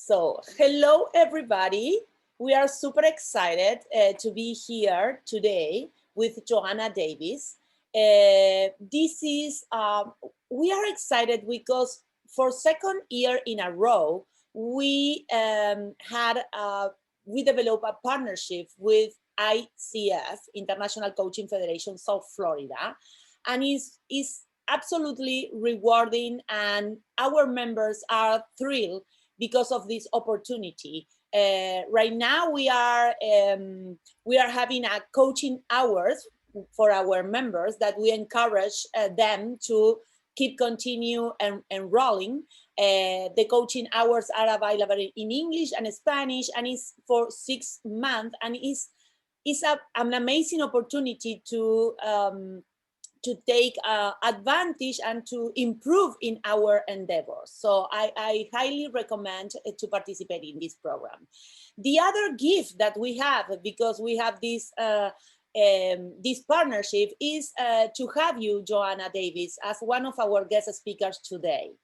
So, hello everybody. We are super excited to be here today with Joanna Davis. We are excited because for second year in a row, we developed a partnership with ICF, International Coaching Federation, South Florida, and is absolutely rewarding, and our members are thrilled because of this opportunity. Right now we are having a coaching hours for our members that we encourage them to continue enrolling. The coaching hours are available in English and Spanish, and it's for 6 months, and it's an amazing opportunity to take advantage and to improve in our endeavors. So I highly recommend to participate in this program. The other gift that we have, because we have this partnership, is to have you, Joanna Davis, as one of our guest speakers today.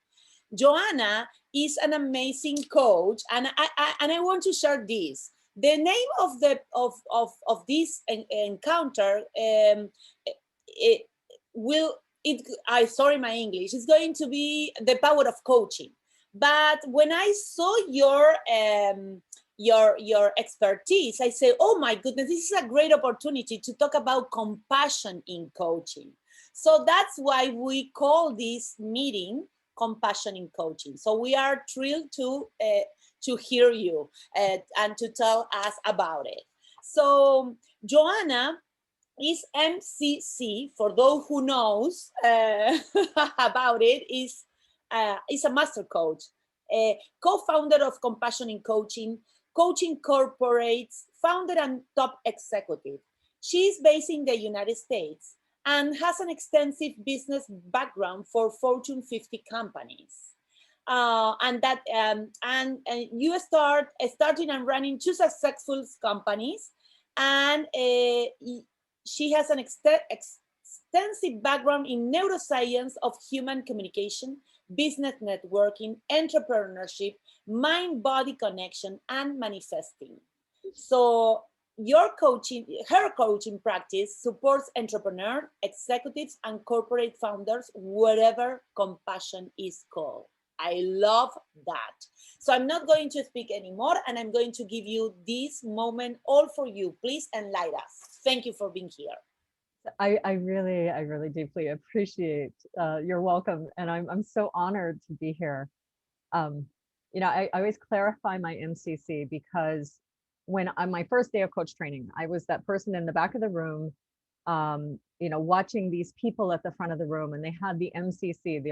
Joanna is an amazing coach, and I want to share this. The name of this encounter sorry, my English is going to be the power of coaching. But when I saw your expertise, I say, oh my goodness, this is a great opportunity to talk about compassion in coaching. So that's why we call this meeting Compassion in Coaching. So we are thrilled to hear you and to tell us about it. So Joanna is MCC, for those who knows about it, is a master coach, co-founder of Compassion in Coaching, coaching corporates, founder and top executive. She is based in the United States and has an extensive business background for Fortune 50 companies. And you starting and running 2 successful companies, and she has an extensive background in neuroscience of human communication, business networking, entrepreneurship, mind-body connection, and manifesting. So her coaching practice supports entrepreneurs, executives, and corporate founders wherever compassion is called. I love that. So I'm not going to speak anymore, and I'm going to give you this moment all for you. Please enlighten us. Thank you for being here. I really deeply appreciate your welcome, and I'm so honored to be here. I always clarify my MCC, because when on my first day of coach training, I was that person in the back of the room, watching these people at the front of the room, and they had the MCC,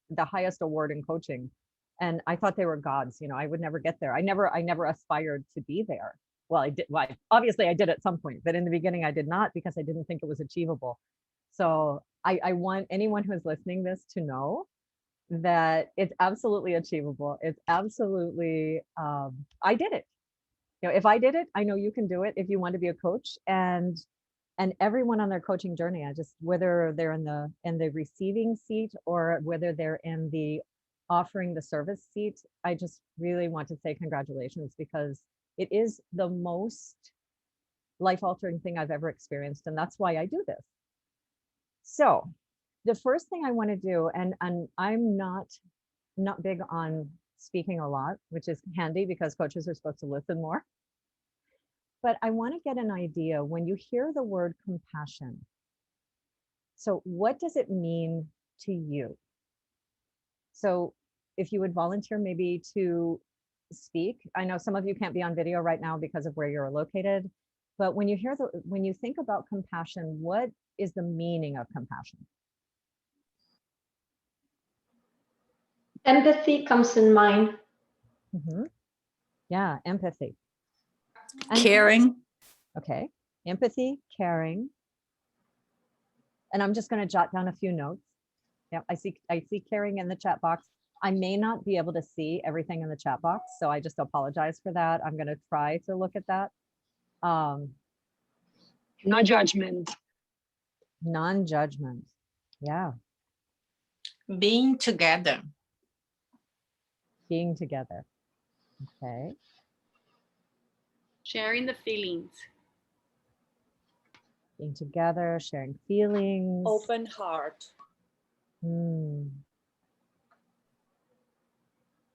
the highest award in coaching. And I thought they were gods. I would never get there. I never aspired to be there. Well, I did. Well, obviously I did at some point, but in the beginning I did not, because I didn't think it was achievable. So I want anyone who is listening this to know that it's absolutely achievable. It's absolutely, I did it. If I did it, I know you can do it if you want to be a coach. And everyone on their coaching journey, whether they're in the receiving seat or whether they're in the offering the service seat, I just really want to say congratulations, because it is the most life-altering thing I've ever experienced, and that's why I do this. So the first thing I want to do, and I'm not big on speaking a lot, which is handy because coaches are supposed to listen more. But I want to get an idea when you hear the word compassion. So what does it mean to you? So if you would volunteer maybe to speak. I know some of you can't be on video right now because of where you're located, but when you think about compassion, what is the meaning of compassion? Empathy comes in mind. Mm-hmm. Yeah, empathy. Caring. Okay, empathy, caring. And I'm just going to jot down a few notes. Yeah, I see caring in the chat box. I may not be able to see everything in the chat box, so I just apologize for that. I'm going to try to look at that. No judgment. Non-judgment. Yeah. Being together. Being together. Okay. Sharing the feelings. Being together, sharing feelings. Open heart.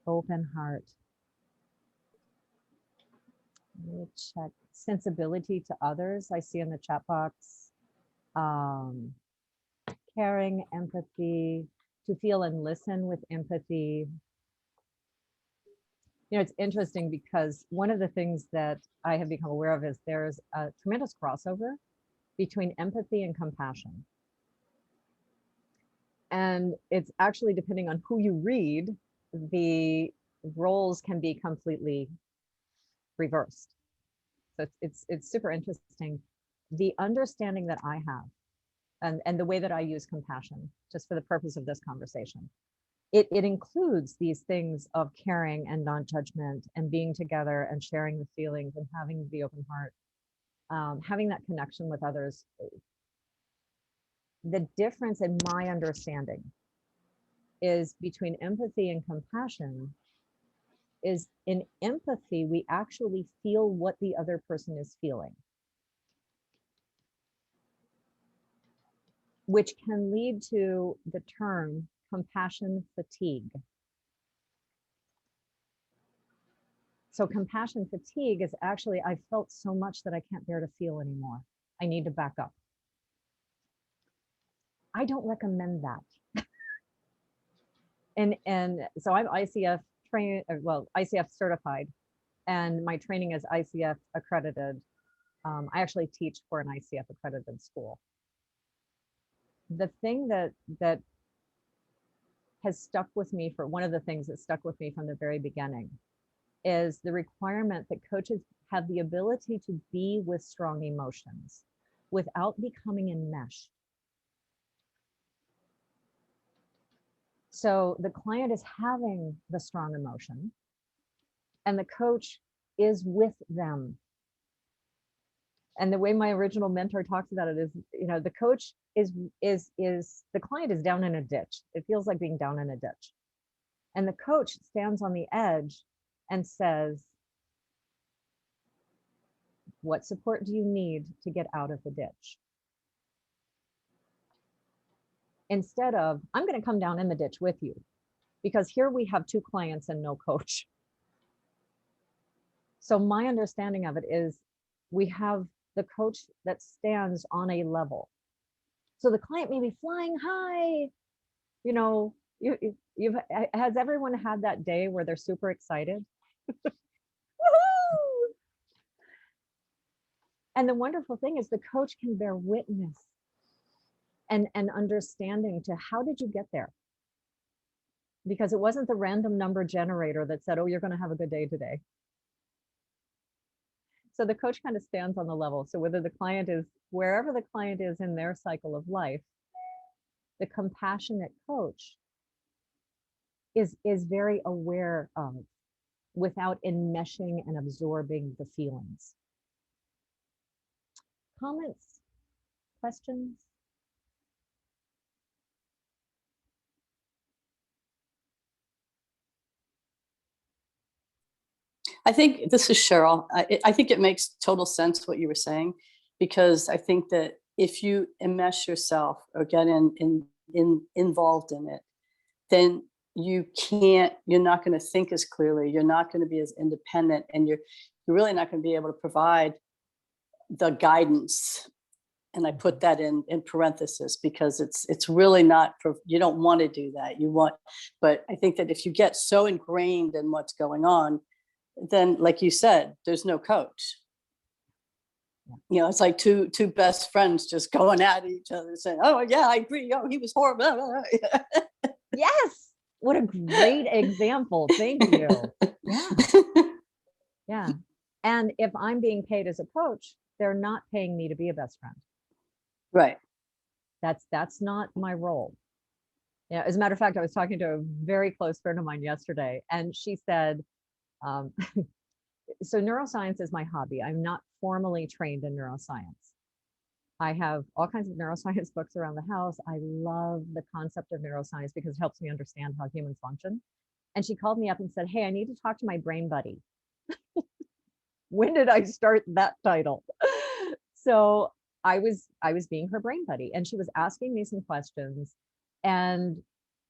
Open heart. Let me check. Sensibility to others. I see in the chat box. Caring, empathy, to feel and listen with empathy. You know, it's interesting because one of the things that I have become aware of is there's a tremendous crossover between empathy and compassion. And it's actually, depending on who you read, the roles can be completely reversed. So it's super interesting. The understanding that I have and the way that I use compassion, just for the purpose of this conversation, it includes these things of caring and non-judgment and being together and sharing the feelings and having the open heart, having that connection with others. The difference in my understanding is between empathy and compassion is in empathy, we actually feel what the other person is feeling, which can lead to the term compassion fatigue. So compassion fatigue is actually, I felt so much that I can't bear to feel anymore. I need to back up. I don't recommend that. And so I'm ICF trained, well, ICF certified, and my training is ICF accredited. I actually teach for an ICF accredited school. The thing that has stuck with me, for one of the things that stuck with me from the very beginning, is the requirement that coaches have the ability to be with strong emotions without becoming enmeshed. So the client is having the strong emotion and the coach is with them. And the way my original mentor talks about it is, you know, the coach is the client is down in a ditch. It feels like being down in a ditch. And the coach stands on the edge and says, what support do you need to get out of the ditch? Instead of, I'm going to come down in the ditch with you, because here we have two clients and no coach. So my understanding of it is we have the coach that stands on a level. So the client may be flying high, you know, has everyone had that day where they're super excited? Woohoo! And the wonderful thing is the coach can bear witness and understanding to how did you get there? Because it wasn't the random number generator that said, oh, you're going to have a good day today. So the coach kind of stands on the level. So whether the client is, wherever the client is in their cycle of life, the compassionate coach is very aware of, without enmeshing and absorbing the feelings. Comments? Questions? I think this is Cheryl. I think it makes total sense what you were saying, because I think that if you enmesh yourself or get involved in it, then you're not going to think as clearly. You're not going to be as independent, and you're really not going to be able to provide the guidance. And I put that in parentheses because it's really not, you don't want to do that. But I think that if you get so ingrained in what's going on, then like you said, there's no coach. You know, it's like two best friends just going at each other saying, oh yeah, I agree. Oh, he was horrible. Yes. What a great example. Thank you. Yeah. Yeah. And if I'm being paid as a coach, they're not paying me to be a best friend. Right. That's not my role. Yeah. As a matter of fact, I was talking to a very close friend of mine yesterday, and she said, so neuroscience is my hobby. I'm not formally trained in neuroscience. I have all kinds of neuroscience books around the house. I love the concept of neuroscience because it helps me understand how humans function. And she called me up and said, hey, I need to talk to my brain buddy. When did I start that title? So I was being her brain buddy, and she was asking me some questions, and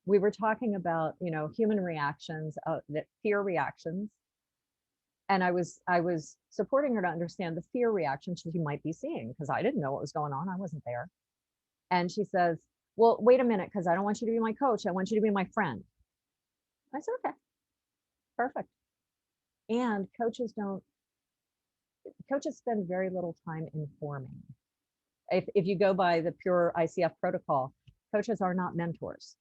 we were talking about, human reactions, that fear reactions. And I was supporting her to understand the fear reactions she might be seeing, because I didn't know what was going on. I wasn't there. And she says, well, wait a minute, because I don't want you to be my coach. I want you to be my friend. I said, okay, perfect. And coaches spend very little time informing. If you go by the pure ICF protocol, coaches are not mentors.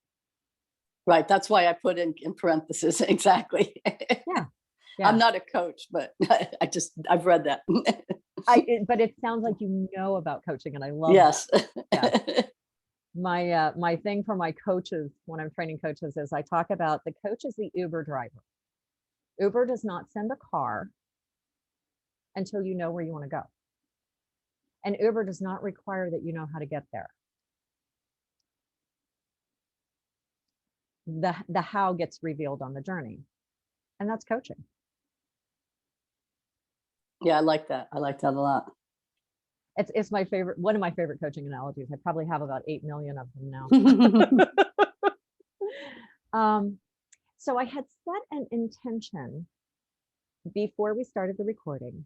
Right. That's why I put in parentheses. Exactly. Yeah. I'm not a coach, but I've read that. But it sounds like you know about coaching, and I love yes. that. Yeah. My thing for my coaches when I'm training coaches is I talk about the coach is the Uber driver. Uber does not send a car until you know where you want to go. And Uber does not require that you know how to get there. The how gets revealed on the journey. And that's coaching. Yeah, I like that. I like that a lot. It's my favorite, one of my favorite coaching analogies. I probably have about 8 million of them now. So I had set an intention before we started the recording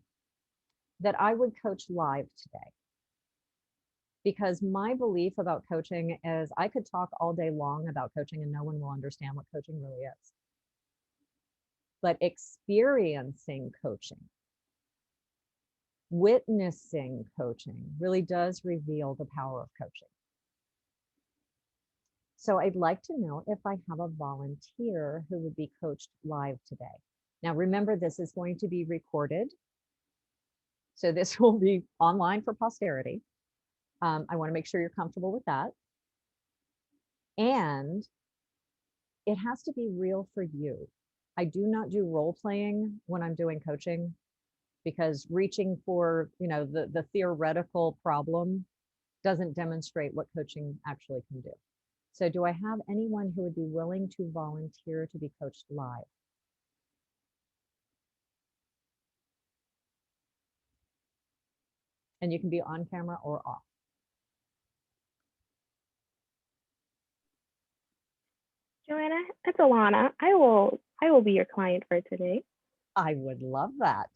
that I would coach live today. Because my belief about coaching is I could talk all day long about coaching and no one will understand what coaching really is. But experiencing coaching, witnessing coaching really does reveal the power of coaching. So I'd like to know if I have a volunteer who would be coached live today. Now, remember, this is going to be recorded. So this will be online for posterity. I want to make sure you're comfortable with that. And it has to be real for you. I do not do role playing when I'm doing coaching, because reaching for, the theoretical problem doesn't demonstrate what coaching actually can do. So do I have anyone who would be willing to volunteer to be coached live? And you can be on camera or off. Joanna, it's Alana. I will be your client for today. I would love that.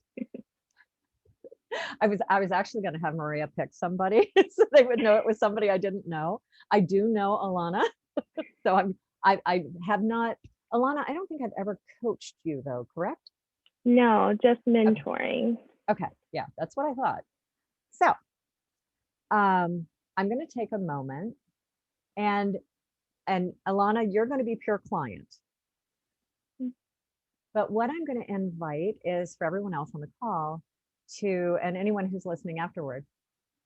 I was actually going to have Maria pick somebody so they would know it was somebody I didn't know. I do know Alana. So I have not, Alana, I don't think I've ever coached you though, correct? No, just mentoring. Okay. Yeah, that's what I thought. So I'm going to take a moment, and Alana, you're going to be pure client. But what I'm going to invite is for everyone else on the call to, and anyone who's listening afterward,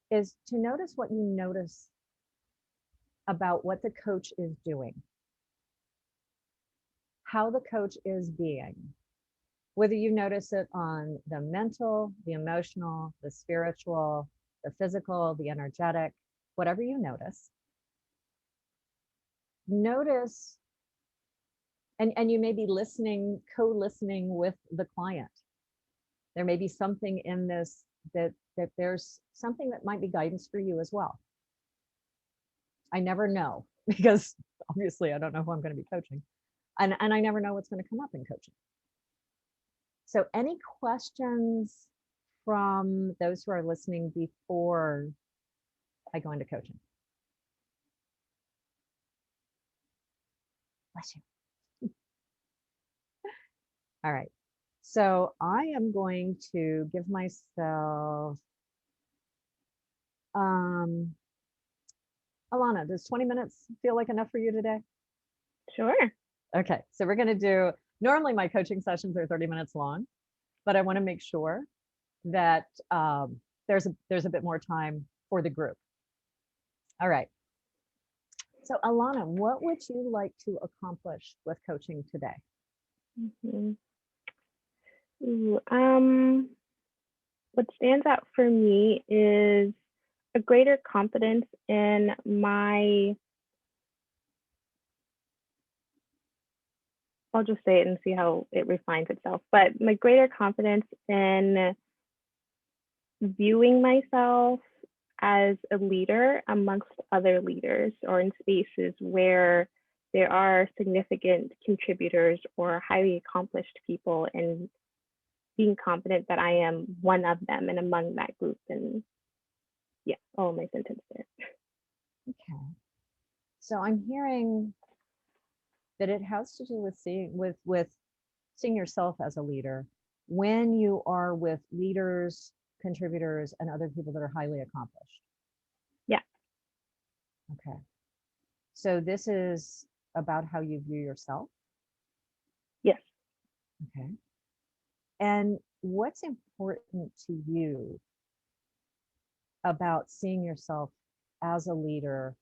is to notice what you notice about what the coach is doing, how the coach is being, whether you notice it on the mental, the emotional, the spiritual, the physical, the energetic, whatever you notice, and you may be listening, co-listening with the client. There may be something in this that there's something that might be guidance for you as well. I never know, because obviously I don't know who I'm going to be coaching, and I never know what's going to come up in coaching. So any questions from those who are listening before I go into coaching? Bless you. All right. So I am going to give myself, Alana, does 20 minutes feel like enough for you today? Sure. Okay. So we're going to do, normally my coaching sessions are 30 minutes long, but I want to make sure that there's a bit more time for the group. All right. So Alana, what would you like to accomplish with coaching today? Mm-hmm. What stands out for me is a greater confidence in my I'll just say it and see how it refines itself. But my greater confidence in viewing myself as a leader amongst other leaders, or in spaces where there are significant contributors or highly accomplished people, and being confident that I am one of them and among that group. And yeah, all my sentence there. Okay. So I'm hearing that it has to do with seeing yourself as a leader when you are with leaders, contributors, and other people that are highly accomplished. Yeah. Okay. So this is about how you view yourself? Yes. Okay. And what's important to you about seeing yourself as a leader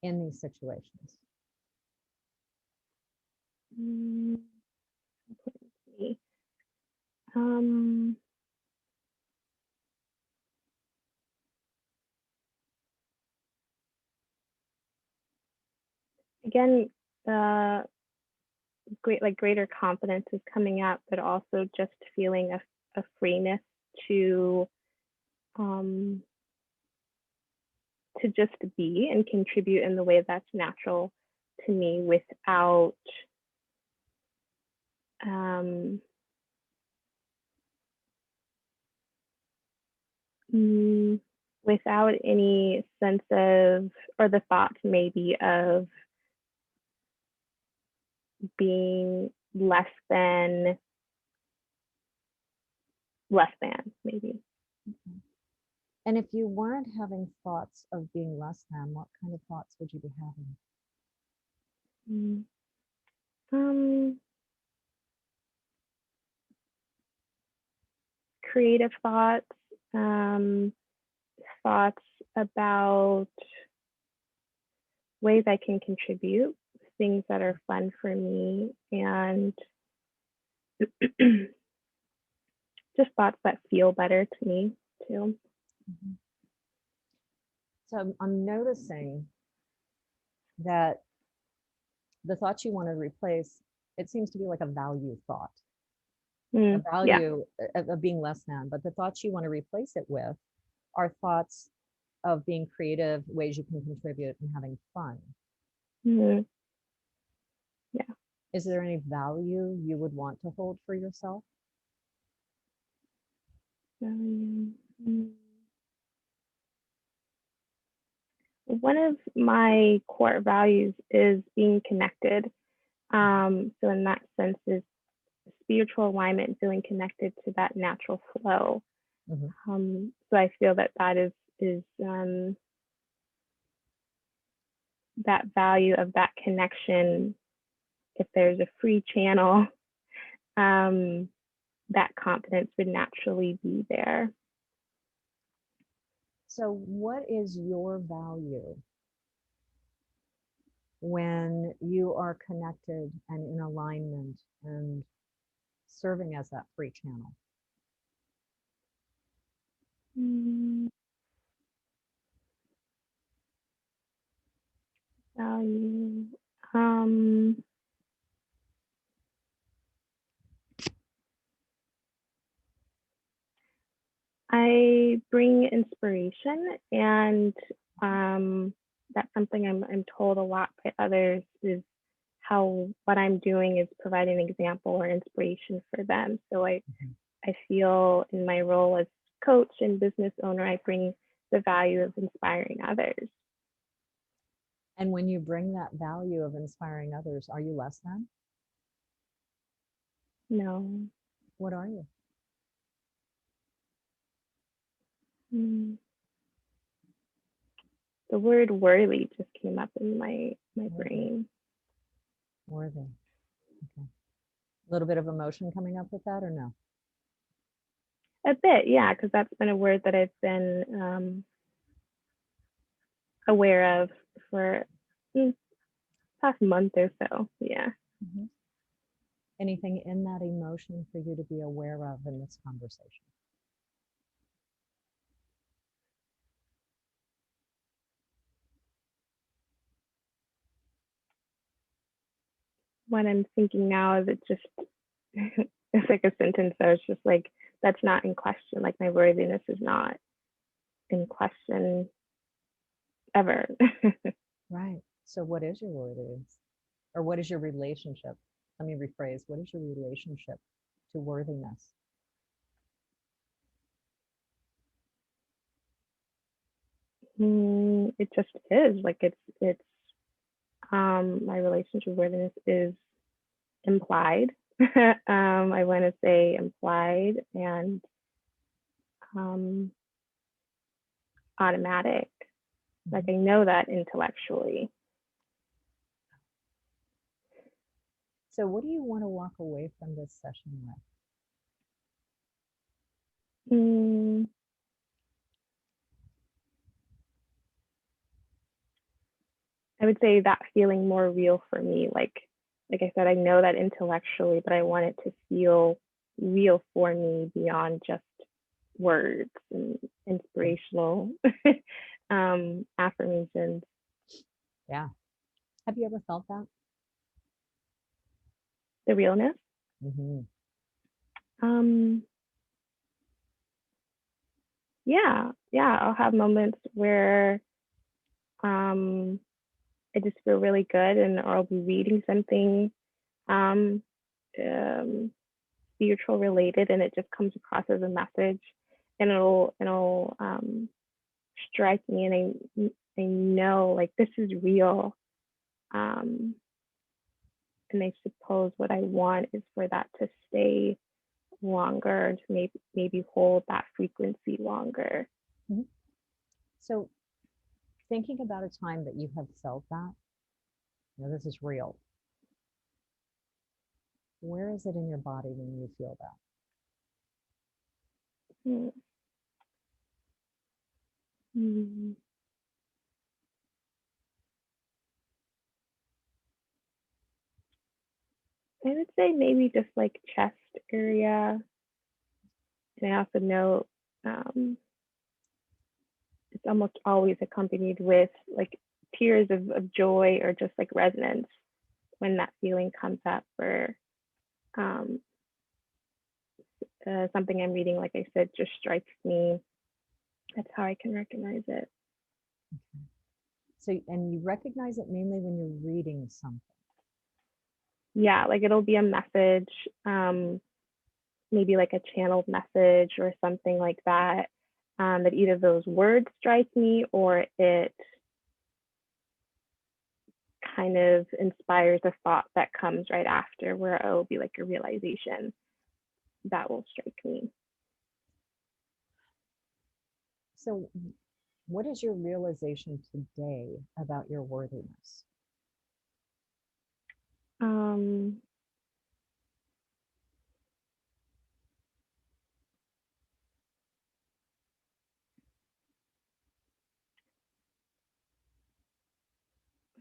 in these situations? Um, again, greater confidence is coming out, but also just feeling a freeness to just be and contribute in the way that's natural to me, without without any sense of, or the thought maybe of being less than maybe. Okay. And if you weren't having thoughts of being less than, what kind of thoughts would you be having? Creative thoughts, thoughts about ways I can contribute, things that are fun for me, and just thoughts that feel better to me too. Mm-hmm. So I'm noticing that the thoughts you want to replace, it seems to be like a value thought, a value of being less than, but the thoughts you want to replace it with are thoughts of being creative, ways you can contribute, and having fun. Yeah. Is there any value you would want to hold for yourself? One of my core values is being connected. So in that sense is spiritual alignment and feeling connected to that natural flow. Mm-hmm. So I feel that is that value of that connection. If there's a free channel, that confidence would naturally be there. So what is your value when you are connected and in alignment and serving as that free channel? Value. I bring inspiration, and that's something I'm told a lot by others, is how what I'm doing is providing an example or inspiration for them. So I feel in my role as coach and business owner, I bring the value of inspiring others. And when you bring that value of inspiring others, are you less than? No. What are you? The word worthy just came up in my brain. Worthy. Okay. A little bit of emotion coming up with that, or no? A bit, yeah, because that's been a word that I've been aware of for past month or so. Yeah. Mm-hmm. Anything in that emotion for you to be aware of in this conversation? what I'm thinking now is it just, it's like a sentence that was just like, that's not in question. Like my worthiness is not in question ever. Right. So what is your worthiness? Or what is your relationship? Let me rephrase. What is your relationship to worthiness? It just is like it's my relationship with worthiness is implied. I want to say implied and automatic. Like I know that intellectually. So what do you want to walk away from this session with? I would say that feeling more real for me. Like I said, I know that intellectually, but I want it to feel real for me beyond just words and inspirational affirmations. Yeah. Have you ever felt that? The realness? Yeah. I'll have moments where I just feel really good, and or I'll be reading something spiritual related, and it just comes across as a message, and it'll strike me, and I know like this is real. And I suppose what I want is for that to stay longer, and to maybe hold that frequency longer. So thinking about a time that you have felt that, this is real. Where is it in your body when you feel that? I would say maybe just like chest area. And I also know it's almost always accompanied with like tears of joy, or just like resonance when that feeling comes up, or something I'm reading, like I said, just strikes me. That's how I can recognize it. Okay. So, and you recognize it mainly when you're reading something. Yeah, like it'll be a message, maybe like a channeled message or something like that, that either those words strike me, or it kind of inspires a thought that comes right after, where it will be like a realization that will strike me. So what is your realization today about your worthiness?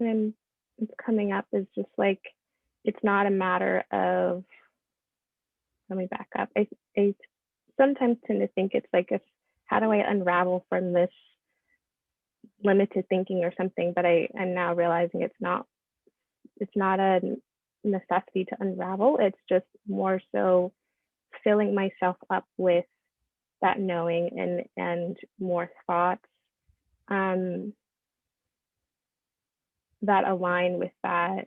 And it's coming up is just like, it's not a matter of, let me back up. I sometimes tend to think it's like, how do I unravel from this limited thinking or something, but I'm now realizing it's not a necessity to unravel. It's just more so filling myself up with that knowing and more thoughts that align with that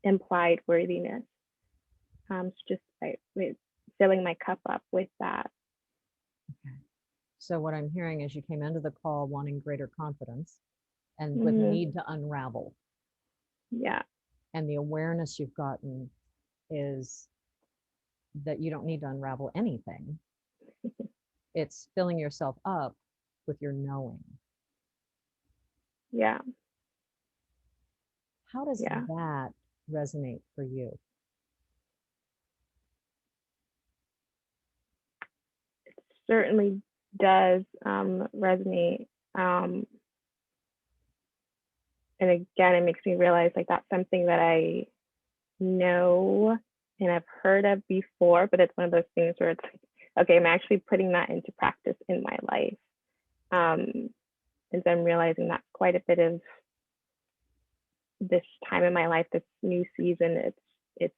implied worthiness. So just filling my cup up with that. Okay. So what I'm hearing is you came into the call wanting greater confidence and with need to unravel. Yeah. And the awareness you've gotten is that you don't need to unravel anything. It's filling yourself up with your knowing. Yeah. How does that resonate for you? It certainly does resonate. And again, it makes me realize like that's something that I know and I've heard of before, but it's one of those things where it's like, okay, I'm actually putting that into practice in my life. And so I'm realizing that's quite a bit of this time in my life, this new season, it's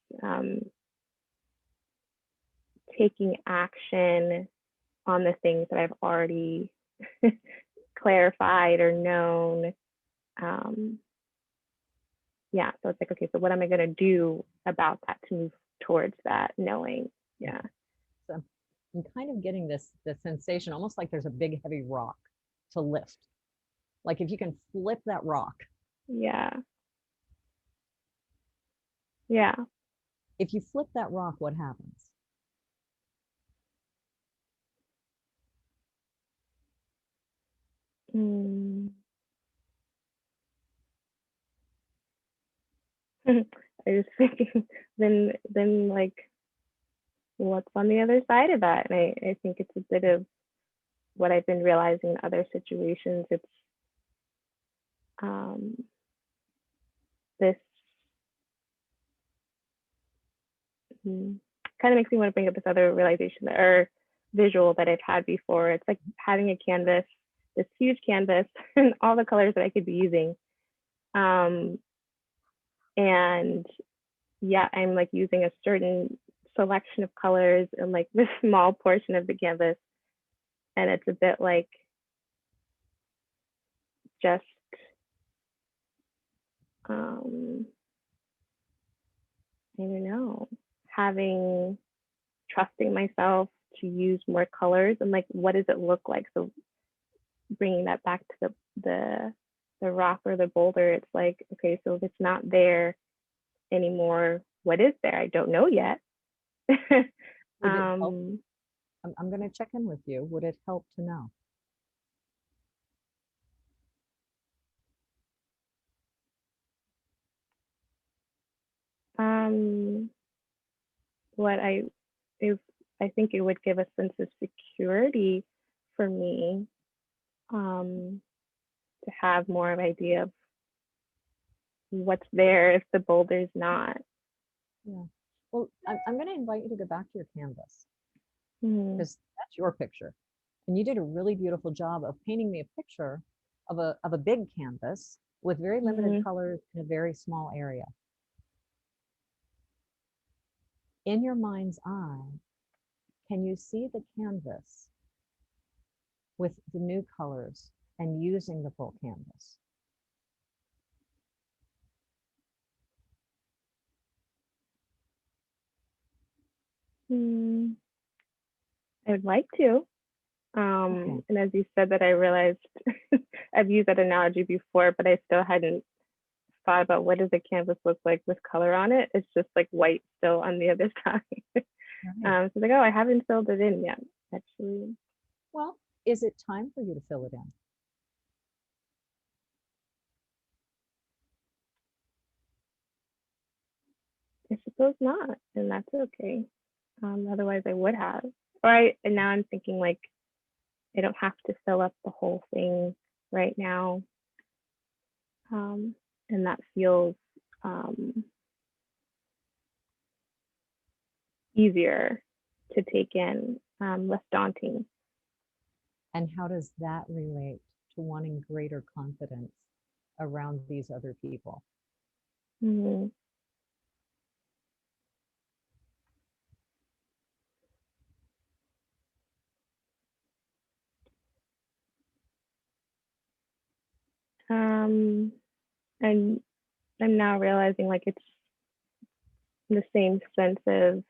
taking action on the things that I've already clarified or known. Yeah, so it's like, okay, so what am I going to do about that to move towards that knowing? Yeah. So I'm kind of getting this sensation, almost like there's a big heavy rock to lift. Like if you can flip that rock. Yeah. Yeah. If you flip that rock, what happens? I was thinking, then like, what's on the other side of that? And I think it's a bit of what I've been realizing in other situations. It's this kind of makes me want to bring up this other realization or visual that I've had before. It's like having a canvas, this huge canvas, and all the colors that I could be using. And yeah, I'm like using a certain selection of colors in like this small portion of the canvas. And it's a bit like just I don't know, trusting myself to use more colors and like, what does it look like? So bringing that back to the rock or the boulder, it's like, okay, so if it's not there anymore, what is there? I don't know yet. I'm going to check in with you. Would it help to know? What I think it would give a sense of security for me, to have more of an idea of what's there if the boulder's not. Yeah. Well, I'm going to invite you to go back to your canvas Mm-hmm. because that's your picture. And you did a really beautiful job of painting me a picture of a big canvas with very limited Mm-hmm. colors in a very small area. In your mind's eye, can you see the canvas with the new colors and using the full canvas? I would like to. Okay. And as you said that, I realized I've used that analogy before, but I still hadn't thought about what does a canvas look like with color on it. It's just like white still on the other side. Right. So like, oh, I haven't filled it in yet, actually. Well, is it time for you to fill it in? I suppose not, and that's okay. Otherwise I would have. And now I'm thinking like, I don't have to fill up the whole thing right now. And that feels easier to take in, less daunting. And how does that relate to wanting greater confidence around these other people? Mm-hmm. And I'm now realizing like it's the same sense of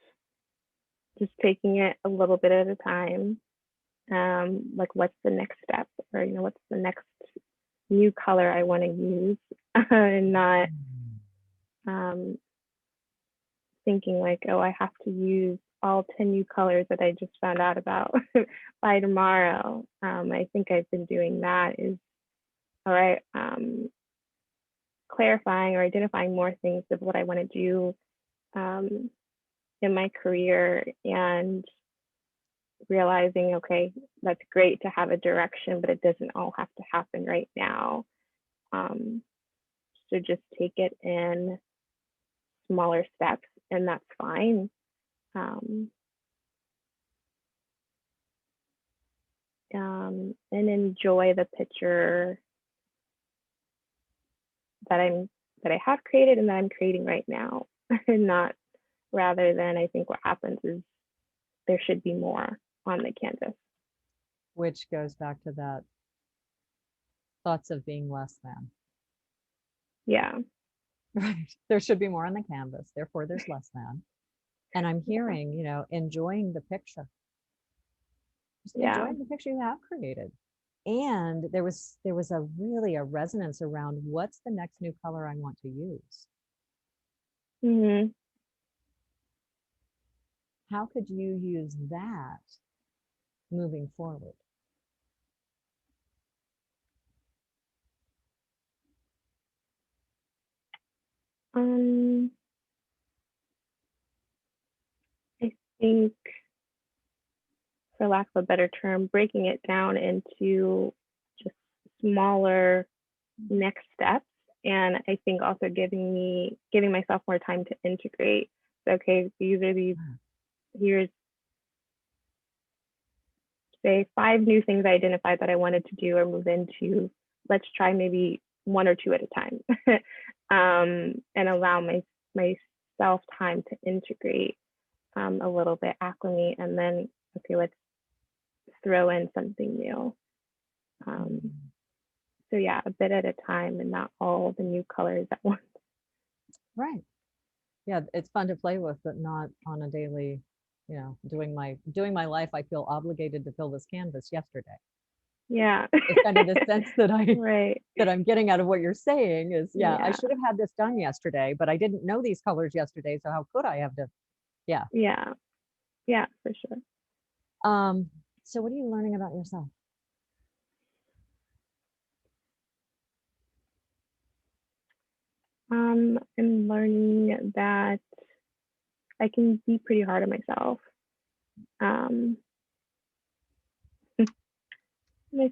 just taking it a little bit at a time. Like what's the next step, or what's the next new color I want to use, and not thinking like, oh, I have to use all 10 new colors that I just found out about by tomorrow. I think I've been doing that is, all right, clarifying or identifying more things of what I want to do in my career, and realizing, okay, that's great to have a direction, but it doesn't all have to happen right now. So just take it in smaller steps, and that's fine. And enjoy the picture that I'm that I have created and that I'm creating right now, and not rather than, I think what happens is there should be more on the canvas. Which goes back to that thoughts of being less than. Yeah. Right. There should be more on the canvas, therefore there's less than. And I'm hearing, you know, enjoying the picture. Just Yeah. enjoying the picture you have created. And there was a resonance around what's the next new color I want to use. Mm-hmm. How could you use that moving forward? I think, for lack of a better term, breaking it down into just smaller next steps. And I think also giving myself more time to integrate. So, okay, here's say 5 new things I identified that I wanted to do or move into. Let's try maybe 1 or 2 at a time, and allow myself time to integrate a little bit, acclimate, and then, okay, let's throw in something new. So yeah, a bit at a time and not all the new colors at once. Right. Yeah, it's fun to play with, but not on a daily, you know, doing my life. I feel obligated to fill this canvas yesterday. Yeah. It's kind of the sense that right. that I'm getting out of what you're saying is, I Yeah. should have had this done yesterday, but I didn't know these colors yesterday. So how could I have to? Yeah. Yeah. Yeah, for sure. So what are you learning about yourself? I'm learning that I can be pretty hard on myself. I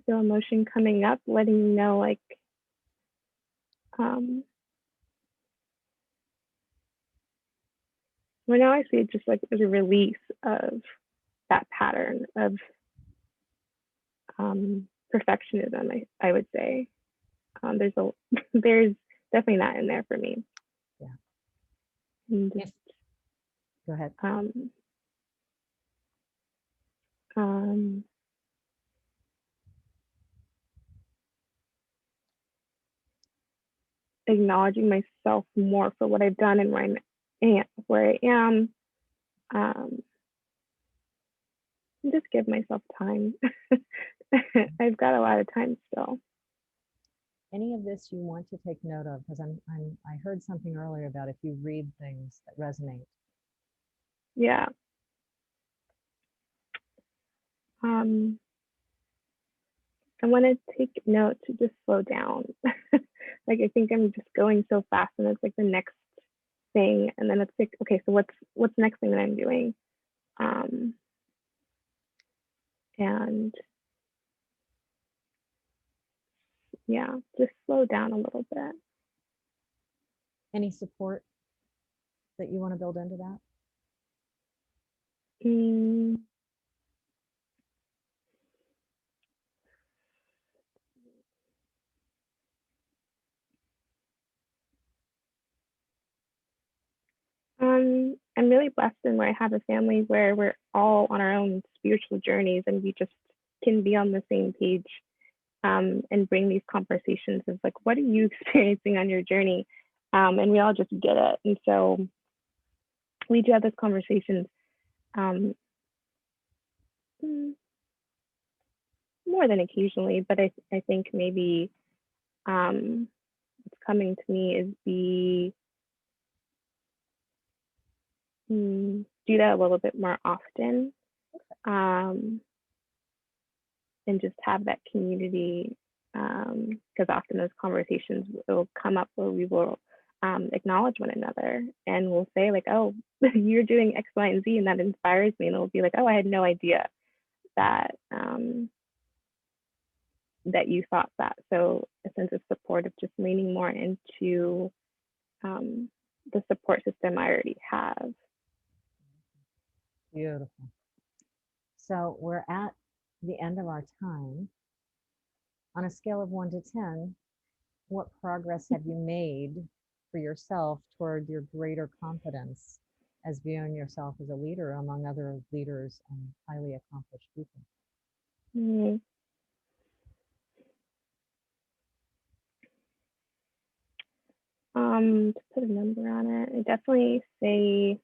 feel emotion coming up, letting me know, like, well, now I see it just like as a release of that pattern of perfectionism. I would say there's definitely that in there for me. Yeah. And just, Go ahead. Acknowledging myself more for what I've done and where I am. And just give myself time. I've got a lot of time still. Any of this you want to take note of? Because I heard something earlier about if you read things that resonate. Yeah. I want to take note to just slow down. Like, I think I'm just going so fast, and it's like the next thing, and then it's like, okay, so what's the next thing that I'm doing? And yeah, just slow down a little bit. Any support that you want to build into that? I'm really blessed in where I have a family where we're all on our own spiritual journeys, and we just can be on the same page, and bring these conversations of like, what are you experiencing on your journey? And we all just get it. And so we do have those conversations more than occasionally, but I think maybe what's coming to me is do that a little bit more often, and just have that community, because often those conversations will come up where we will acknowledge one another, and we'll say like, oh, you're doing X, Y, and Z, and that inspires me, and it'll be like, oh, I had no idea that that you thought that. So a sense of support, of just leaning more into the support system I already have. Beautiful. So we're at the end of our time. On a scale of 1 to 10, what progress have you made for yourself toward your greater confidence as viewing yourself as a leader among other leaders and highly accomplished people? Mm. To put a number on it, I definitely say,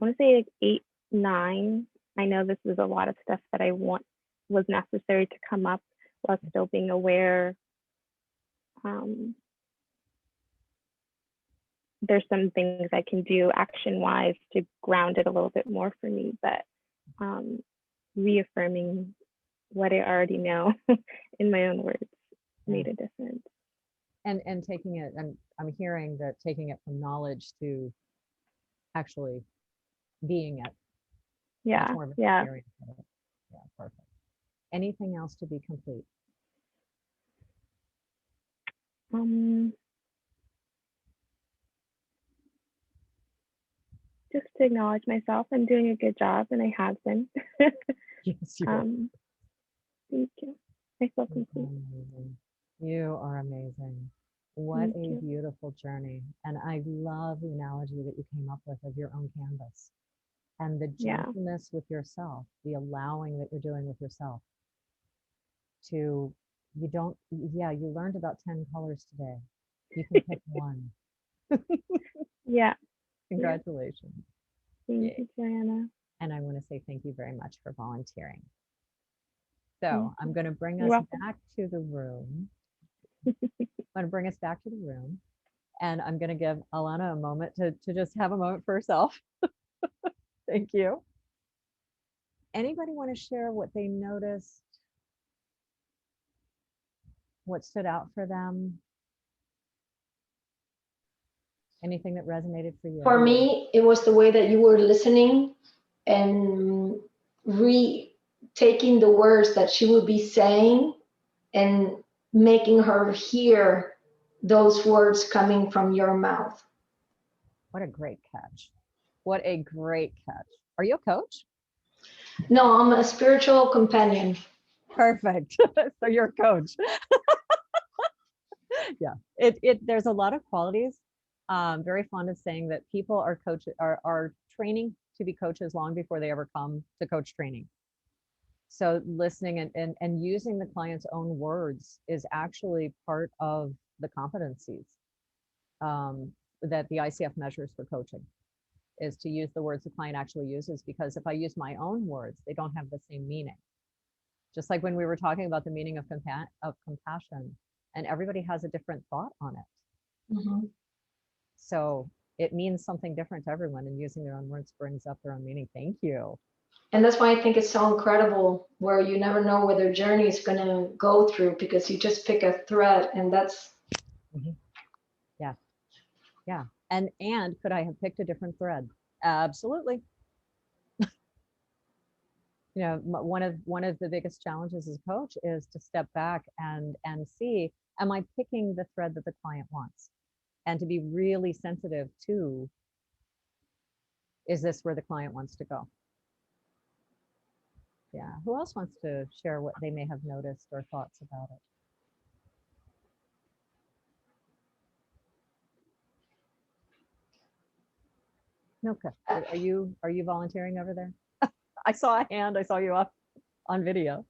I want to say like 8, 9. I know this is a lot of stuff that I want was necessary to come up while still being aware. There's some things I can do action-wise to ground it a little bit more for me, but reaffirming what I already know in my own words made a difference. And taking it, I'm hearing that taking it from knowledge to actually being it. Yeah, Much more of an yeah. experience of it. Yeah, perfect. Anything else to be complete? Just to acknowledge myself. I'm doing a good job, and I have been. Yes, you are. Thank you. I feel complete. Amazing. You are amazing. What Thank a you. beautiful journey. And I love the analogy that you came up with of your own canvas and the Yeah. gentleness with yourself, the allowing that you're doing with yourself to, you learned about 10 colors today. You can pick one. Yeah. Congratulations. Thank Yay. you, Joanna. And I want to say thank you very much for volunteering. So Thank I'm you. going to bring You're us welcome. back to the room. I'm going to bring us back to the room. And I'm going to give Alana a moment to just have a moment for herself. Thank you. Anybody want to share what they noticed? What stood out for them? Anything that resonated for you? For me, it was the way that you were listening and taking the words that she would be saying and making her hear those words coming from your mouth. What a great catch. What a great catch. Are you a coach? No, I'm a spiritual companion. Perfect. So you're a coach. Yeah, there's a lot of qualities. Very fond of saying that people are training to be coaches long before they ever come to coach training. So listening and using the client's own words is actually part of the competencies that the ICF measures for coaching, is to use the words the client actually uses, because if I use my own words, they don't have the same meaning. Just like when we were talking about the meaning of compassion, and everybody has a different thought on it. Mm-hmm. So it means something different to everyone, and using their own words brings up their own meaning. Thank you. And that's why I think it's so incredible, where you never know where their journey is going to go through, because you just pick a thread, and that's. Mm-hmm. Yeah. And could I have picked a different thread? Absolutely. You know, one of the biggest challenges as a coach is to step back and see, am I picking the thread that the client wants? And to be really sensitive to, is this where the client wants to go? Yeah. Who else wants to share what they may have noticed or thoughts about it? Milka, are you volunteering over there? I saw a hand. I saw you up on video.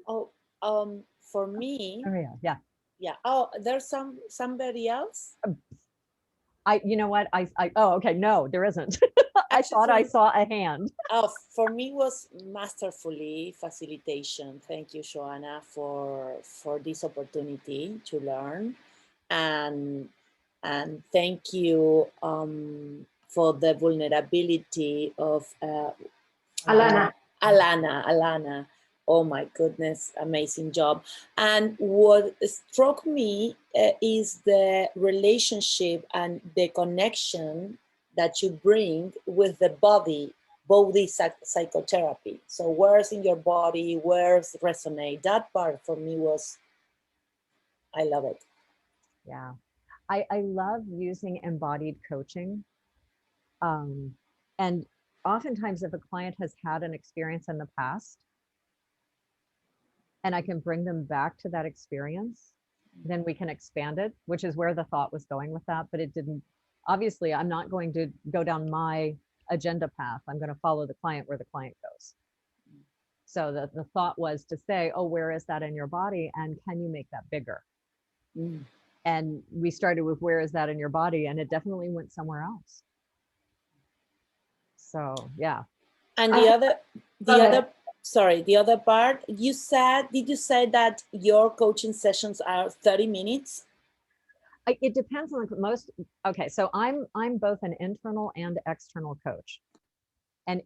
Oh, for me, Oh yeah. yeah. Oh, there's somebody else. You know what? Oh, okay. No, there isn't. I thought I saw a hand. Oh, for me was masterfully facilitation. Thank you, Joanna, for this opportunity to learn, and thank you for the vulnerability of Alana. Oh my goodness, amazing job. And what struck me is the relationship and the connection that you bring with the body psychotherapy. So where's in your body, where's resonate? That part for me was, I love it. Yeah. I love using embodied coaching. And oftentimes if a client has had an experience in the past, and I can bring them back to that experience, then we can expand it, which is where the thought was going with that. But it didn't, obviously, I'm not going to go down my agenda path. I'm going to follow the client where the client goes. So the thought was to say, oh, where is that in your body? And can you make that bigger? Mm. And we started with where is that in your body? And it definitely went somewhere else. So, yeah. And I- the other, Go ahead. sorry, the other part, did you say that your coaching sessions are 30 minutes? It depends on most. Okay, so I'm both an internal and external coach, and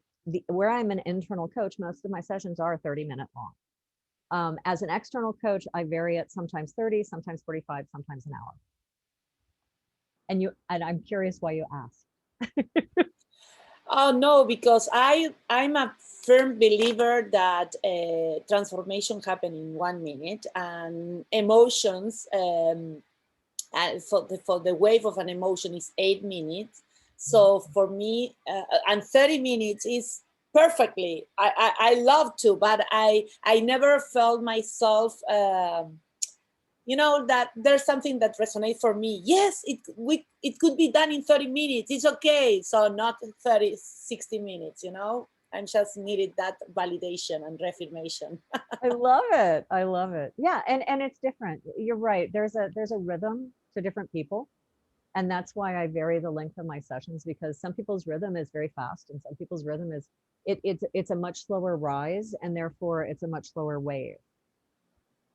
where I'm an internal coach, most of my sessions are 30-minute long. As an external coach, I vary it, sometimes 30, sometimes 45, sometimes an hour. And I'm curious why you asked. Oh no, because I'm a firm believer that transformation happens in 1 minute, and emotions for the wave of an emotion is 8 minutes. So for me, and 30 minutes is perfectly. I love to, but I never felt myself. That there's something that resonates for me. Yes, it could be done in 30 minutes. It's okay. So not 30, 60 minutes, I just needed that validation and reaffirmation. I love it. I love it. Yeah, and it's different. You're right. There's a rhythm to different people. And that's why I vary the length of my sessions, because some people's rhythm is very fast and some people's rhythm is it's a much slower rise, and therefore it's a much slower wave.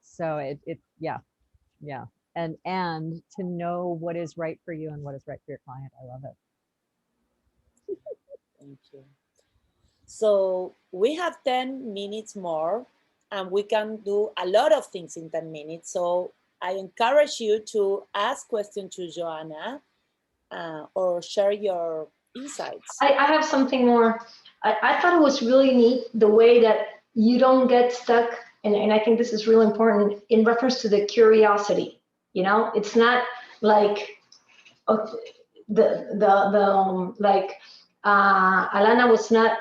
So yeah. And to know what is right for you and what is right for your client. I love it. Thank you. So we have 10 minutes more, and we can do a lot of things in 10 minutes. So I encourage you to ask questions to Joanna or share your insights. I have something more. I thought it was really neat the way that you don't get stuck, and I think this is really important in reference to the curiosity. It's not like Alana was not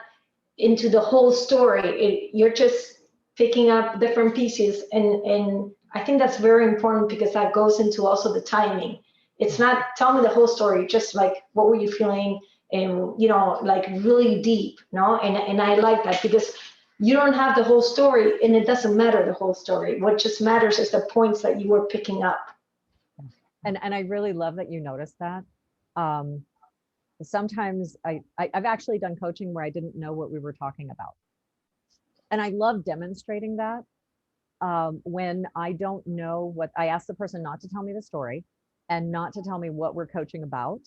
into the whole story. You're just picking up different pieces, and I think that's very important because that goes into also the timing. It's not tell me the whole story, just like what were you feeling, and like really deep, and I like that because you don't have the whole story, and it doesn't matter the whole story. What just matters is the points that you were picking up. And I really love that you noticed that. Sometimes I've actually done coaching where I didn't know what we were talking about. And I love demonstrating that. When I don't know what, I ask the person not to tell me the story and not to tell me what we're coaching about,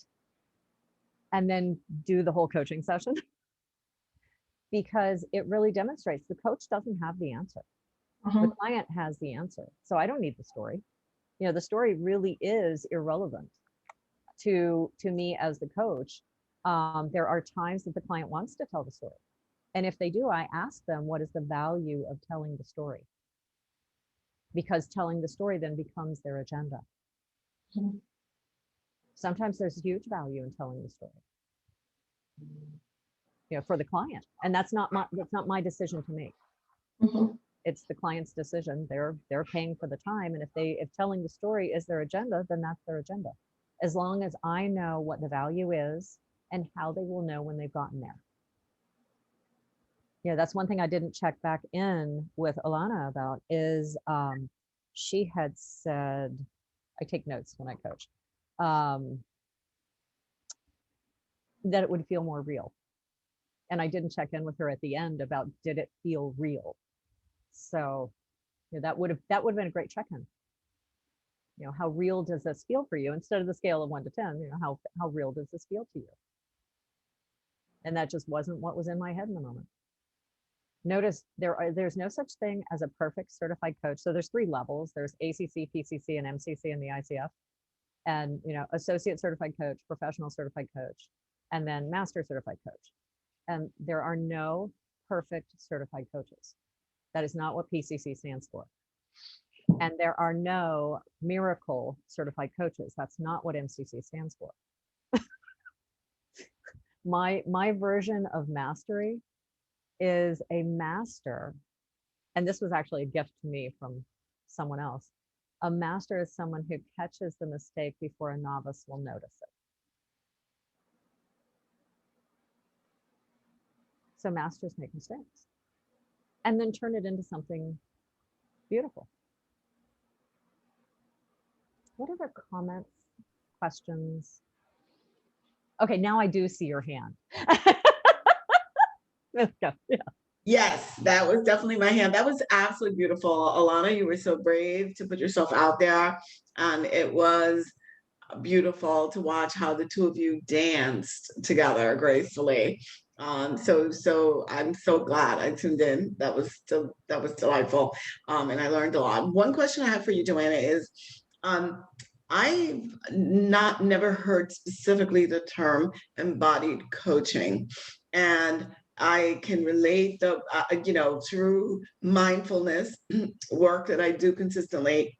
and then do the whole coaching session. Because it really demonstrates the coach doesn't have the answer. The client has the answer. So I don't need the story. The story really is irrelevant to me as the coach. There are times that the client wants to tell the story. And if they do, I ask them, what is the value of telling the story? Because telling the story then becomes their agenda. Sometimes there's huge value in telling the story, for the client. And that's not my decision to make. It's the client's decision. They're paying for the time. And if telling the story is their agenda, then that's their agenda. As long as I know what the value is and how they will know when they've gotten there. That's one thing I didn't check back in with Alana about is she had said, I take notes when I coach, that it would feel more real. And I didn't check in with her at the end about, did it feel real? So that would have been a great check-in. How real does this feel for you? Instead of the scale of 1 to 10, how real does this feel to you? And that just wasn't what was in my head in the moment. Notice there's no such thing as a perfect certified coach. So there's 3 levels. There's ACC, PCC, and MCC in the ICF. And, associate certified coach, professional certified coach, and then master certified coach. And there are no perfect certified coaches. That is not what PCC stands for. And there are no miracle certified coaches. That's not what MCC stands for. My version of mastery is a master and this was actually a gift to me from someone else. A master is someone who catches the mistake before a novice will notice it. So masters make mistakes and then turn it into something beautiful. What other comments, questions? Okay, now I do see your hand. Let's go. Yeah. Yes, that was definitely my hand. That was absolutely beautiful. Alana, you were so brave to put yourself out there. And it was beautiful to watch how the two of you danced together gracefully. So I'm so glad I tuned in. That was delightful. And I learned a lot. One question I have for you, Joanna, is I've never heard specifically the term embodied coaching. And I can relate through mindfulness work that I do consistently,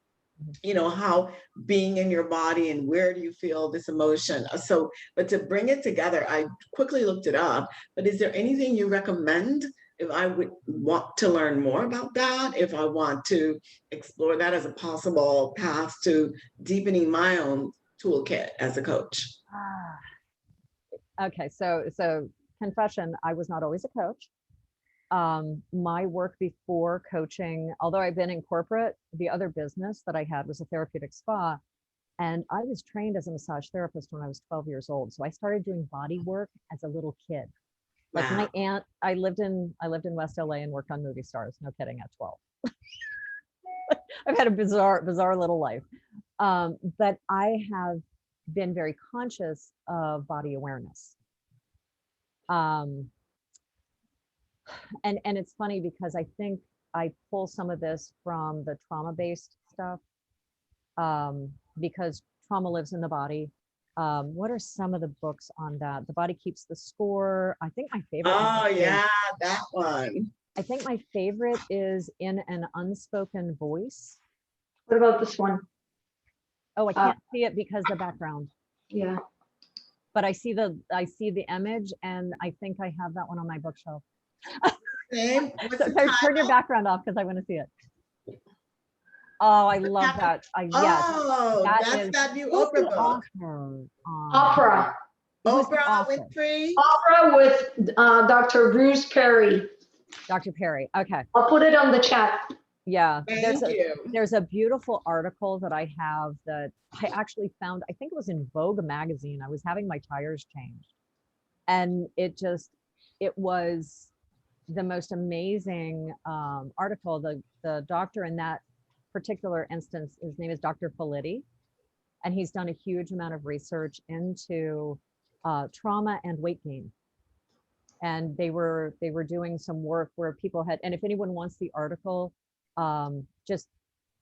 how being in your body and where do you feel this emotion. So, but to bring it together, I quickly looked it up, but is there anything you recommend if I would want to learn more about that, if I want to explore that as a possible path to deepening my own toolkit as a coach? Okay, so confession, I was not always a coach. My work before coaching, although I've been in corporate, the other business that I had was a therapeutic spa. And I was trained as a massage therapist when I was 12 years old. So I started doing body work as a little kid. Like Wow. my aunt, I lived in West LA and worked on movie stars, no kidding, at 12. I've had a bizarre little life. But I have been very conscious of body awareness. And it's funny because I think I pull some of this from the trauma-based stuff, because trauma lives in the body. What are some of the books on that? The Body Keeps the Score. I think my favorite. Oh yeah, that one. I think my favorite is In an Unspoken Voice. What about this one? Oh, I can't see it because the background. Yeah. But I see the image, and I think I have that one on my bookshelf. Same. So turn your background off because I want to see it. Oh, I love that. Yes. Oh, that's that new Oprah book. Oprah. Oprah Winfrey. Oprah with Dr. Bruce Perry. Dr. Perry. Okay. I'll put it on the chat. Yeah. Thank you. There's a beautiful article that I have that I actually found. I think it was in Vogue magazine. I was having my tires changed, and it was the most amazing article. The doctor in that particular instance, his name is Dr. Felitti, and he's done a huge amount of research into trauma and weight gain. And they were doing some work where people had, and if anyone wants the article, just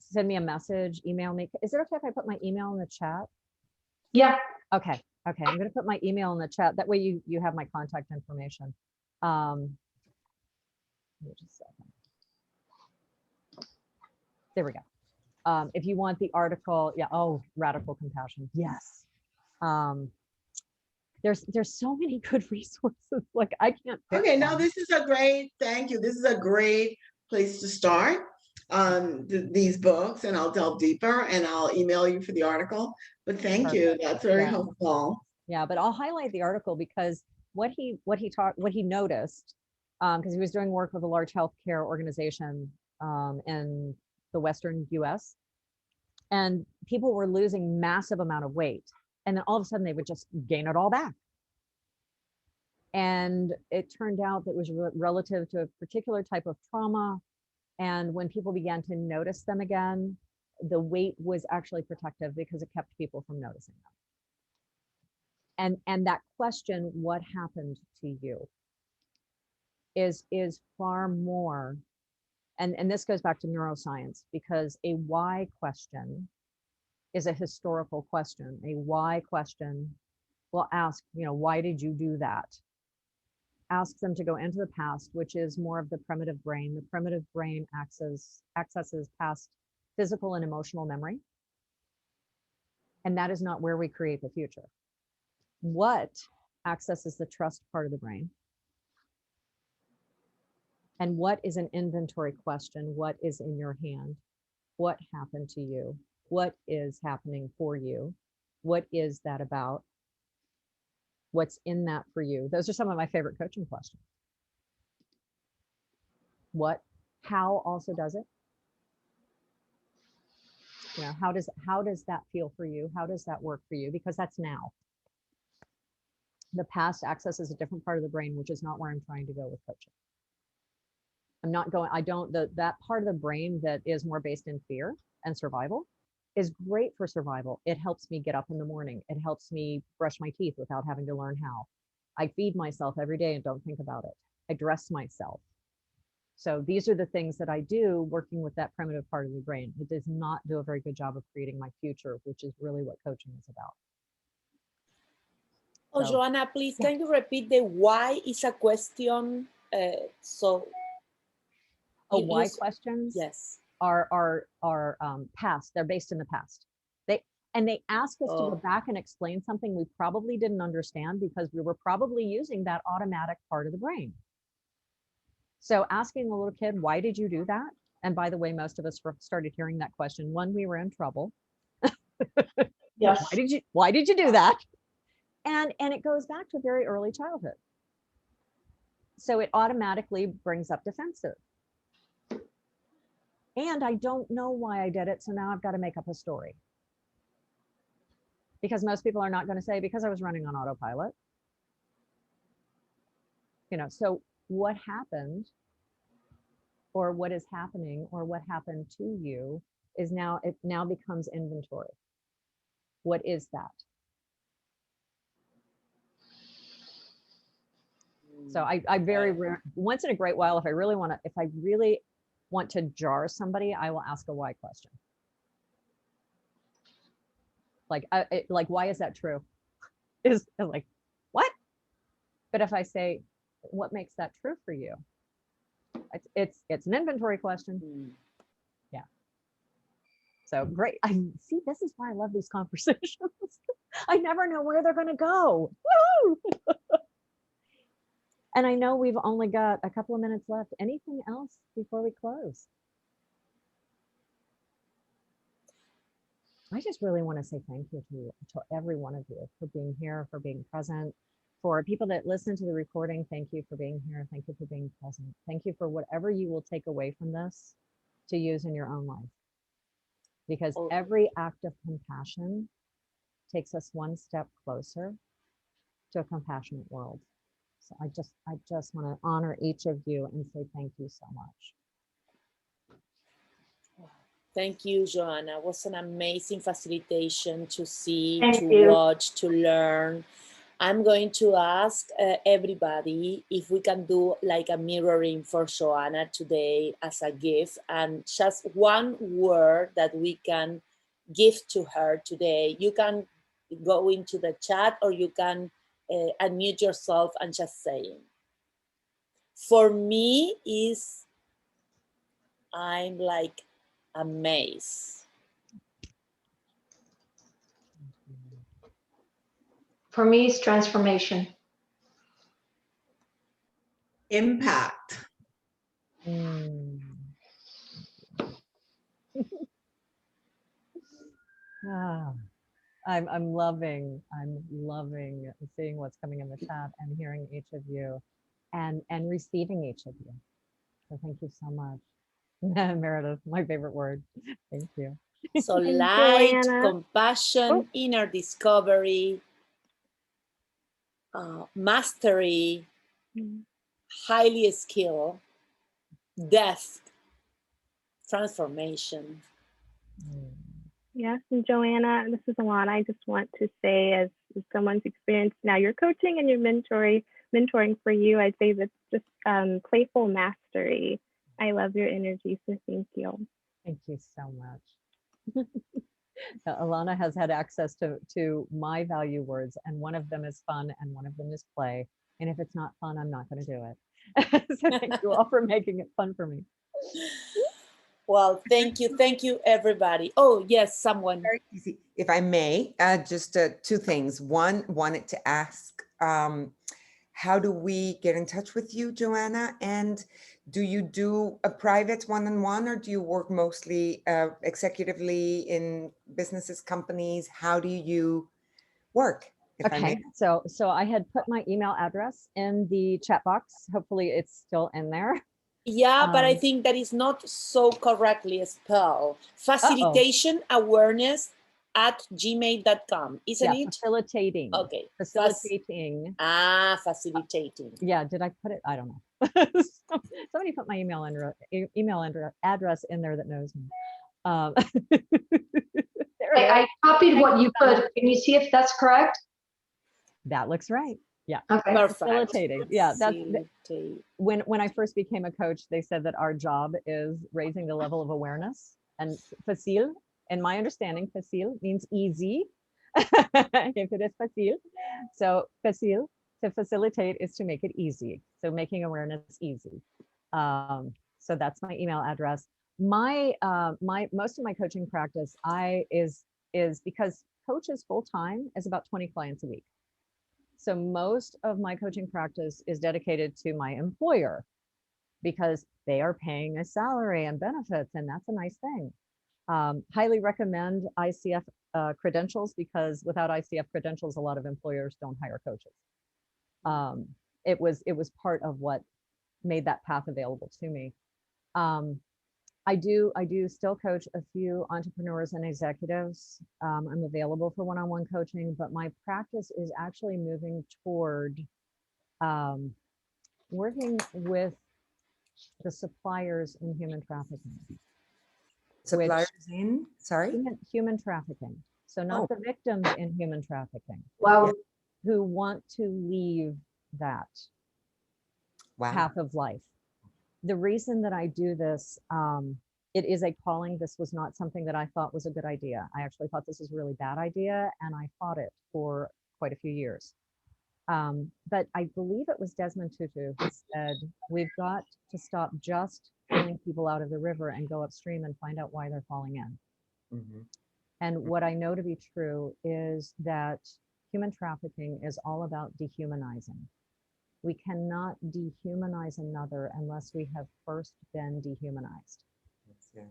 send me a message, email me. Is it okay if I put my email in the chat? Yeah. Okay. I'm going to put my email in the chat. That way you have my contact information. Let me just a second. There we go. If you want the article, yeah. Oh, radical compassion. Yes. There's so many good resources. Like I can't. Okay, now this is a great, thank you. This is a great place to start these books, and I'll delve deeper and I'll email you for the article. But thank you. That's very helpful. Yeah, but I'll highlight the article because what he noticed, because he was doing work with a large healthcare organization in the Western US, and people were losing massive amount of weight, and then all of a sudden they would just gain it all back. And it turned out that it was relative to a particular type of trauma. And when people began to notice them again, the weight was actually protective because it kept people from noticing them. And that question, what happened to you, is far more. And this goes back to neuroscience, because a why question is a historical question. A why question will ask, why did you do that? Ask them to go into the past, which is more of the primitive brain. The primitive brain accesses past physical and emotional memory. And that is not where we create the future. What accesses the trust part of the brain? And what is an inventory question? What is in your hand? What happened to you? What is happening for you? What is that about? What's in that for you? Those are some of my favorite coaching questions. What, how also does it? You know, how does that feel for you? How does that work for you? Because that's now. The past accesses a different part of the brain, which is not where I'm trying to go with coaching. I'm not going, that part of the brain that is more based in fear and survival is great for survival. It helps me get up in the morning. It helps me brush my teeth without having to learn how. I feed myself every day and don't think about it. I dress myself. So these are the things that I do working with that primitive part of the brain. It does not do a very good job of creating my future, which is really what coaching is about. Oh, So, Joanna, please, yeah. can you repeat the why is a question? Why questions Yes. are past. They're based in the past. They ask us to go back and explain something we probably didn't understand because we were probably using that automatic part of the brain. So asking a little kid, why did you do that? And by the way, most of us started hearing that question when we were in trouble. Yes. Why did you do that? And it goes back to very early childhood. So it automatically brings up defensive. And I don't know why I did it. So now I've got to make up a story. Because most people are not going to say, because I was running on autopilot. You know, so what happened or what is happening or what happened to you is now, it now becomes inventory. What is that? So I very rare, once in a great while, if I really want to jar somebody, I will ask a why question. Like, why is that true? Is like, what? But if I say, what makes that true for you? It's an inventory question. Yeah. So great. I see, this is why I love these conversations. I never know where they're going to go. Woo! And I know we've only got a couple of minutes left. Anything else before we close? I just really want to say thank you to every one of you for being here, for being present. For people that listen to the recording, thank you for being here. Thank you for being present. Thank you for whatever you will take away from this to use in your own life. Because every act of compassion takes us one step closer to a compassionate world. So I just want to honor each of you and say thank you so much. Thank you, Joanna. It was an amazing facilitation to see, Thank to you. watch, to learn. I'm going to ask everybody if we can do like a mirroring for Joanna today as a gift, and just one word that we can give to her today. You can go into the chat or you can unmute yourself and just say it. For me is, I'm like amazed. For me, it's transformation. Impact. I'm loving seeing what's coming in the chat and hearing each of you and receiving each of you. So thank you so much. Meredith, my favorite word. Thank you. So And light, Joanna. compassion, inner discovery, mastery, highly skilled, depth, transformation. Yes, and Joanna, this is a lot. I just want to say, as someone's experienced now your coaching and your mentoring for you, I'd say that's just playful mastery. I love your energy, so thank you. Thank you so much. Alana has had access to my value words, and one of them is fun and one of them is play. And if it's not fun, I'm not going to do it. So thank you all for making it fun for me. Well, thank you, everybody. Oh, yes, someone. Very easy. If I may, just two things. One, wanted to ask, how do we get in touch with you, Joanna? And do you do a private one-on-one, or do you work mostly executively in businesses, companies? How do you work? If I may? Okay, so I had put my email address in the chat box. Hopefully it's still in there. Yeah, but I think that is not so correctly spelled. Facilitation awareness at gmail.com, isn't it? Facilitating. Okay. Facilitating. Facilitating. Yeah, did I put it? I don't know. Somebody put my email address in there that knows me. I copied what you put. Can you see if that's correct? That looks right. Yeah. Okay. Perfect. Facilitating. Yeah. That's when I first became a coach, they said that our job is raising the level of awareness. And facile, in my understanding, facile means easy. If it is facile. So facile, to facilitate, is to make it easy. So making awareness easy. So that's my email address. My most of my coaching practice is because coaches full time is about 20 clients a week. So most of my coaching practice is dedicated to my employer because they are paying a salary and benefits, and that's a nice thing. Highly recommend ICF credentials, because without ICF credentials, a lot of employers don't hire coaches. It was part of what made that path available to me. I do still coach a few entrepreneurs and executives. I'm available for one-on-one coaching, but my practice is actually moving toward working with the suppliers in human trafficking. Suppliers in, sorry? Human trafficking. So not the victims in human trafficking. Wow. Who want to leave that path of life. The reason that I do this, it is a calling. This was not something that I thought was a good idea. I actually thought this was a really bad idea, and I fought it for quite a few years. But I believe it was Desmond Tutu who said, we've got to stop just pulling people out of the river and go upstream and find out why they're falling in. Mm-hmm. And what I know to be true is that human trafficking is all about dehumanizing. We cannot dehumanize another unless we have first been dehumanized. Yeah.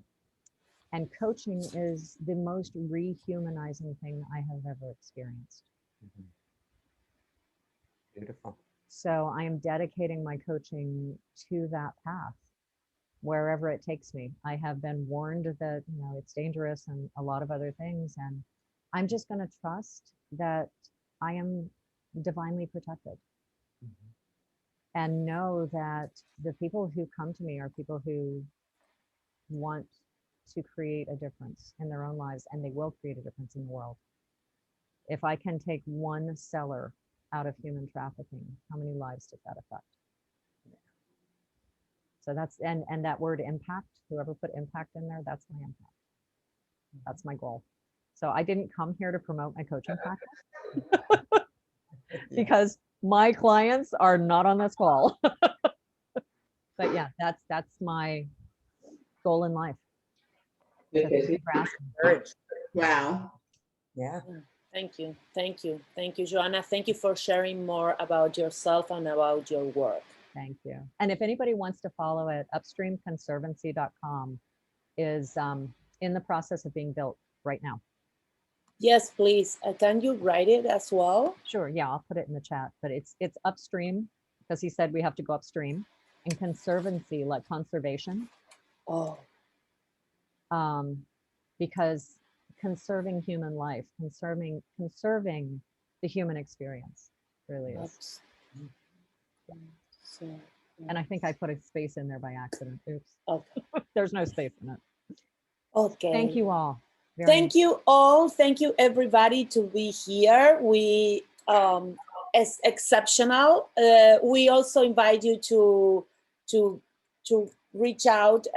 And coaching is the most rehumanizing thing I have ever experienced. Mm-hmm. Beautiful. So I am dedicating my coaching to that path, wherever it takes me. I have been warned that, it's dangerous and a lot of other things. And I'm just going to trust that I am divinely protected. Mm-hmm. And know that the people who come to me are people who want to create a difference in their own lives, and they will create a difference in the world. If I can take one seller out of human trafficking, how many lives does that affect? Yeah. So that's, and that word impact, whoever put impact in there, that's my impact. That's my goal. So I didn't come here to promote my coaching practice because my clients are not on this call. But yeah, that's my goal in life. So thank you for asking. Wow. Yeah. Thank you. Thank you. Thank you, Joanna. Thank you for sharing more about yourself and about your work. Thank you. And if anybody wants to follow it, upstreamconservancy.com is in the process of being built right now. Yes, please. Can you write it as well? Sure. Yeah, I'll put it in the chat. But it's upstream, because he said we have to go upstream, and conservancy, like conservation. Oh. Because conserving human life, conserving the human experience really is. And I think I put a space in there by accident. Oops. Okay. There's no space in it. Okay. Thank you all. Thank you all. Thank you everybody to be here. We is exceptional. We also invite you to reach out.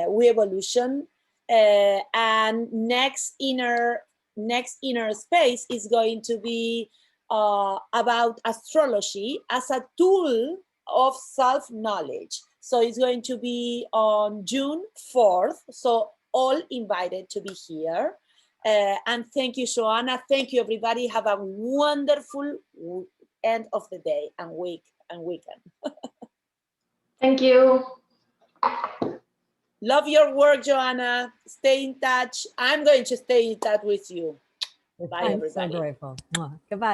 We Evolution. And next inner space is going to be about astrology as a tool of self-knowledge. So it's going to be on June 4th. So all invited to be here. And thank you, Joanna. Thank you, everybody. Have a wonderful end of the day and week and weekend. Thank you. Love your work, Joanna. Stay in touch. I'm going to stay in touch with you. Bye, I'm everybody. so grateful. Mwah. Goodbye.